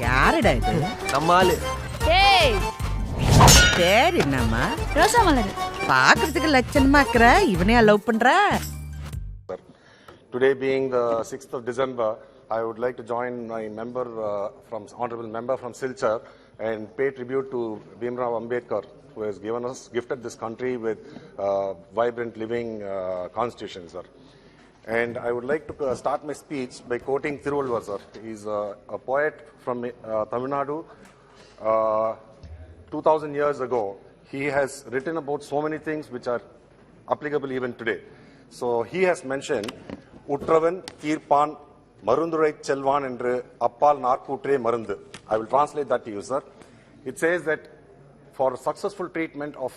யாருடா இது? நம்ம ஆளு. டேய் பேர் என்னம்மா? ரோசா மலர். பாக்குறதுக்கு லட்சணமா இருக்கிற, இவனையா லவ் பண்ற? Today being the 6th of December, I would like to join my member honorable member from Silchar and pay tribute to Bhimrao Ambedkar, who has gifted this country with vibrant living constitution, sir. And I would like to start my speech by quoting Thiruvalluvar, sir. He's a poet from Tamil Nadu. 2000 years ago, he has written about so many things which are applicable even today. So he has mentioned, Utravan Kirpan Marundurai Chelvan Endre Appal Narkutre Marundu. I will translate that to you, sir. It says that for successful treatment of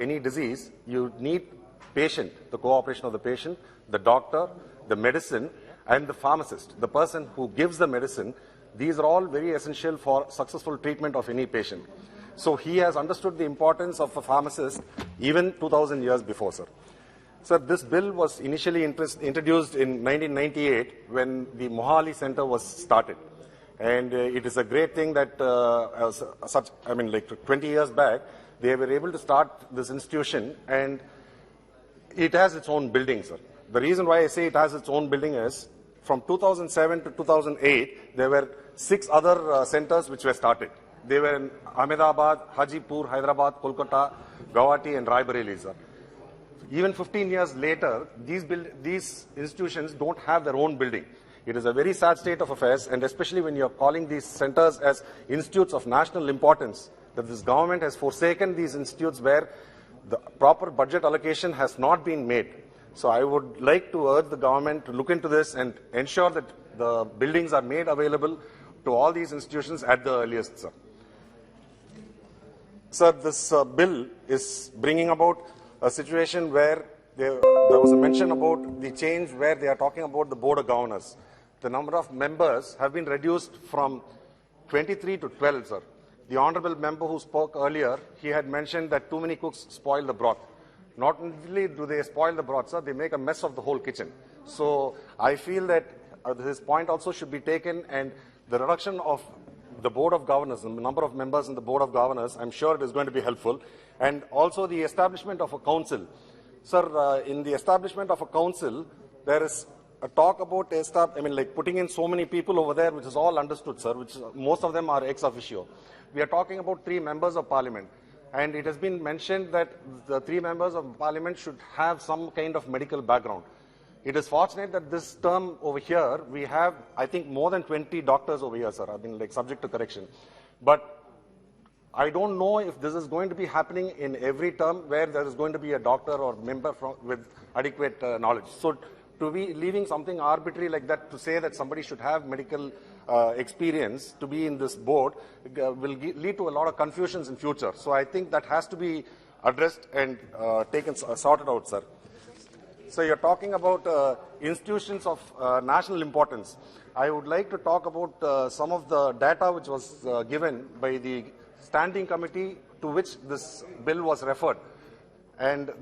any disease, you need patient, the cooperation of the patient, the doctor, the medicine, and the pharmacist, the person who gives the medicine. These are all very essential for successful treatment of any patient. So he has understood the importance of a pharmacist even 2000 years before, sir. Sir, this bill was initially introduced in 1998 when the Mohali Center was started. And it is a great thing that like 20 years back, they were able to start this institution, and it has its own building, sir. The reason why I say it has its own building is, from 2007 to 2008, there were 6 other centers which were started. They were in Ahmedabad, Hajipur, Hyderabad, Kolkata, Guwahati, and Raebareli, sir. Even 15 years later, these institutions don't have their own building. It is a very sad state of affairs, and especially when you're calling these centers as institutes of national importance, that this government has forsaken these institutes where the proper budget allocation has not been made. So I would like to urge the government to look into this and ensure that the buildings are made available to all these institutions at the earliest, sir. Sir, this bill is bringing about a situation where there was a mention about the change where they are talking about the board of governors. The number of members have been reduced from 23 to 12, sir. The honorable member who spoke earlier, he had mentioned that too many cooks spoil the broth. Not only do they spoil the broth, sir, they make a mess of the whole kitchen. So I feel that this point also should be taken, and the reduction of the board of governors, the number of members in the board of governors, I'm sure it is going to be helpful. And also the establishment of a council. Sir, in the establishment of a council, there is a talk about putting in so many people over there, which is all understood, sir, which most of them are ex officio. We are talking about 3 members of parliament. And it has been mentioned that the 3 members of parliament should have some kind of medical background. It is fortunate that this term over here, we have, I think, more than 20 doctors over here, sir. I mean, subject to correction. But I don't know if this is going to be happening in every term where there is going to be a doctor or member with adequate knowledge. So to be leaving something arbitrary like that to say that somebody should have medical experience to be in this board will lead to a lot of confusions in future. So I think that has to be addressed and sorted out, sir. So you're talking about institutions of national importance. I would like to talk about some of the data which was given by the standing committee to which this bill was referred. And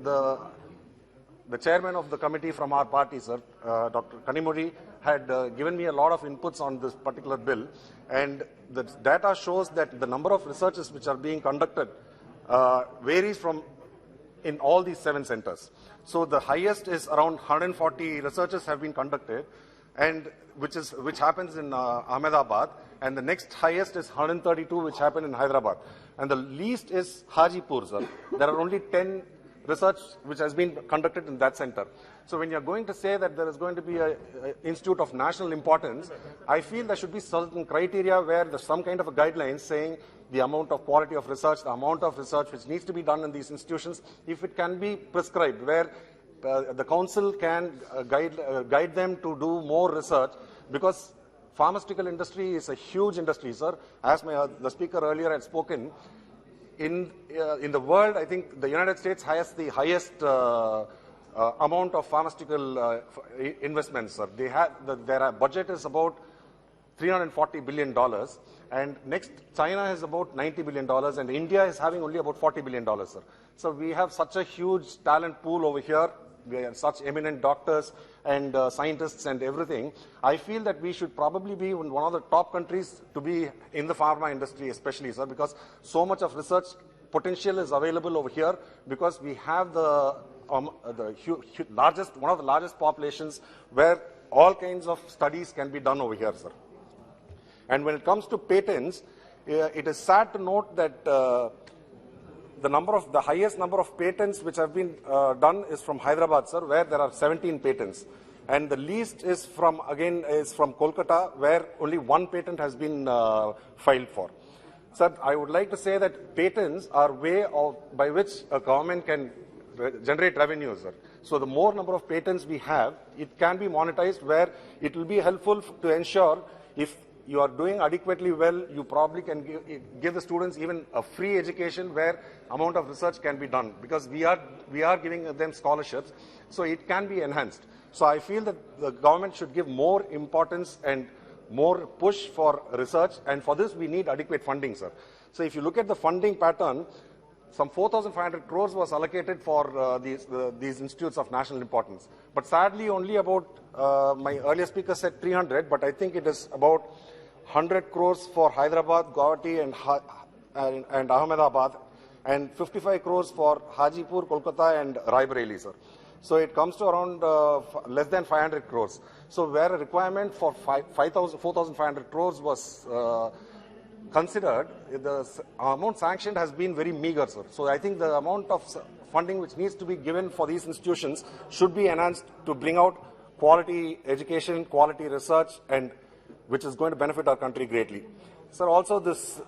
the chairman of the committee from our party, sir, Dr. Kanimuri, had given me a lot of inputs on this particular bill. And the data shows that the number of researches which are being conducted varies from in all these 7 centers. So the highest is around 140 researches have been conducted, and which happens in Ahmedabad, and the next highest is 132, which happened in Hyderabad, and the least is Hajipur, sir. There are only 10 research which has been conducted in that center. So when you're going to say that there is going to be an institute of national importance, I feel there should be certain criteria where there's some kind of a guidelines saying the amount of quality of research, the amount of research which needs to be done in these institutions, if it can be prescribed, where the council can guide them to do more research, because pharmaceutical industry is a huge industry, sir. As the speaker earlier had spoken, in the world, I think the United States has the highest amount of pharmaceutical investments, sir. Their budget is about $340 billion, and next China has about $90 billion, and India is having only about $40 billion, sir. So we have such a huge talent pool over here. We have such eminent doctors, and scientists and everything, I feel that we should probably be one of the top countries to be in the pharma industry, especially, sir, because so much of research potential is available over here, because we have the largest, one of the largest populations where all kinds of studies can be done over here, sir. And when it comes to patents, it is sad to note that the highest number of patents which have been done is from Hyderabad, sir, where there are 17 patents. And the least is from Kolkata, where only 1 patent has been filed for. Sir, I would like to say that patents are way by which a government can generate revenues, sir. So the more number of patents we have, it can be monetized, where it will be helpful to ensure if you are doing adequately well, you probably can give the students even a free education where amount of research can be done, because we are giving them scholarships, so it can be enhanced. So I feel that the government should give more importance and more push for research, and for this we need adequate funding, sir. So if you look at the funding pattern, some 4,500 crores was allocated for these institutes of national importance. But sadly, only about, my earlier speaker said 300, but I think it is about 100 crores for Hyderabad, Guwahati and Ahmedabad, and 55 crores for Hajipur, Kolkata and Raebareli, sir. So it comes to around less than 500 crores. So where a requirement for 4,500 crores was considered, the amount sanctioned has been very meager, sir. So I think the amount of funding which needs to be given for these institutions should be enhanced to bring out quality education, quality research, and which is going to benefit our country greatly. Sir, also this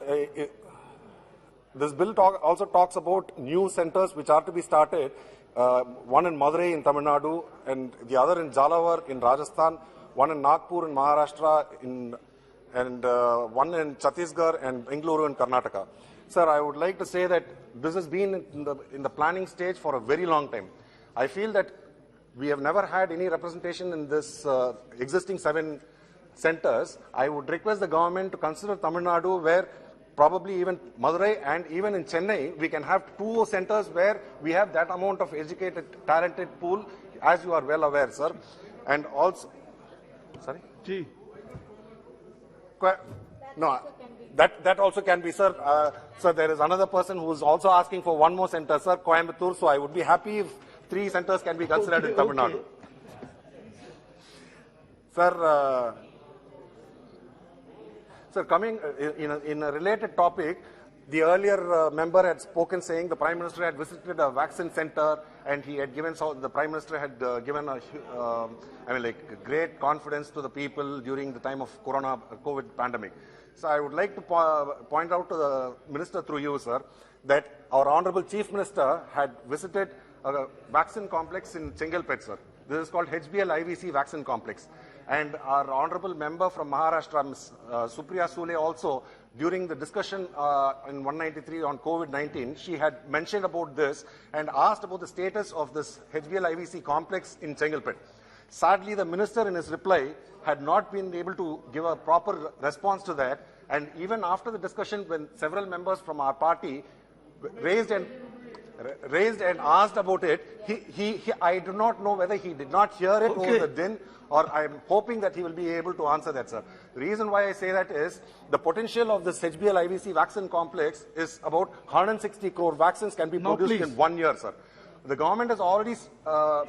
bill also talks about new centers which are to be started, one in Madurai in Tamil Nadu, and the other in Jhalawar in Rajasthan, one in Nagpur in Maharashtra, and one in Chhattisgarh and Bengaluru in Karnataka. Sir, I would like to say that this has been in the planning stage for a very long time. I feel that we have never had any representation in this existing 7 centers. I would request the government to consider Tamil Nadu, where probably even Madurai and even in Chennai, we can have 2 centers where we have that amount of educated, talented pool, as you are well aware, sir. And also, sorry? Gee. No, that also can be, sir. Sir, there is another person who is also asking for 1 more center, sir, Coimbatore. So I would be happy if 3 centers can be considered in Tamil Nadu. Sir, coming in a related topic, the earlier member had spoken saying the Prime Minister had visited a vaccine center and he had given, so the Prime Minister had given great confidence to the people during the time of COVID pandemic. So I would like to point out to the Minister through you, sir, that our Honorable Chief Minister had visited a vaccine complex in Chengalpet, sir. This is called HBL IVC Vaccine Complex. And our honorable member from Maharashtra, Ms. Supriya Sule, also during the discussion in 193 on COVID-19, she had mentioned about this and asked about the status of this HBL IVC complex in Chengalpet. Sadly, the minister in his reply had not been able to give a proper response to that. And even after the discussion, when several members from our party raised and asked about it, I do not know whether he did not hear it over the din, or I am hoping that he will be able to answer that, sir. The reason why I say that is the potential of this HBL IVC vaccine complex is about 160 crore vaccines can be produced in 1 year, sir. The government has already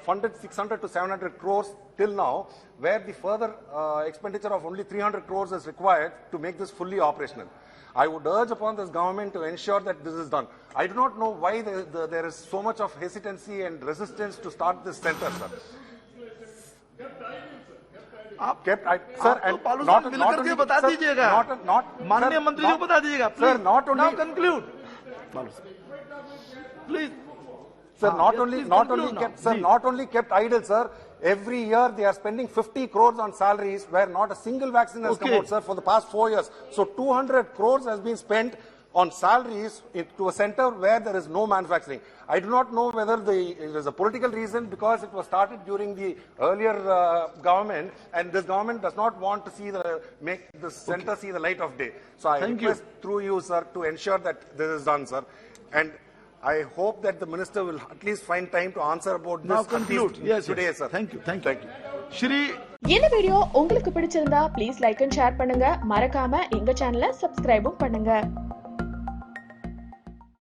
funded 600 to 700 crores till now, where the further expenditure of only 300 crores is required to make this fully operational. I would urge upon this government to ensure that this is done. I do not know why there is so much of hesitancy and resistance to start this center, sir. Sir, and not only, बता दीजिएगा, माननीय मंत्री जी को बता दीजिएगा, sir, not only, now conclude, please. Sir, not only kept idle, sir. Every year they are spending 50 crores on salaries where not a single vaccine has come out, sir, for the past 4 years. So 200 crores has been spent on salaries to a center where there is no manufacturing. I do not know whether it is a political reason, because it was started during the earlier government, and this government does not want to make the center see the light of day. So I request through you, sir, to ensure that this is done, sir. And I hope that the minister will at least find time to answer about this now conclude. Yes, today, yes. sir. Thank you. Shri இந்த video உங்களுக்கு பிடிச்சிருந்தா please like and share பண்ணுங்க. மறக்காம எங்க சேனலை சப்ஸ்கிரைபும் பண்ணுங்க.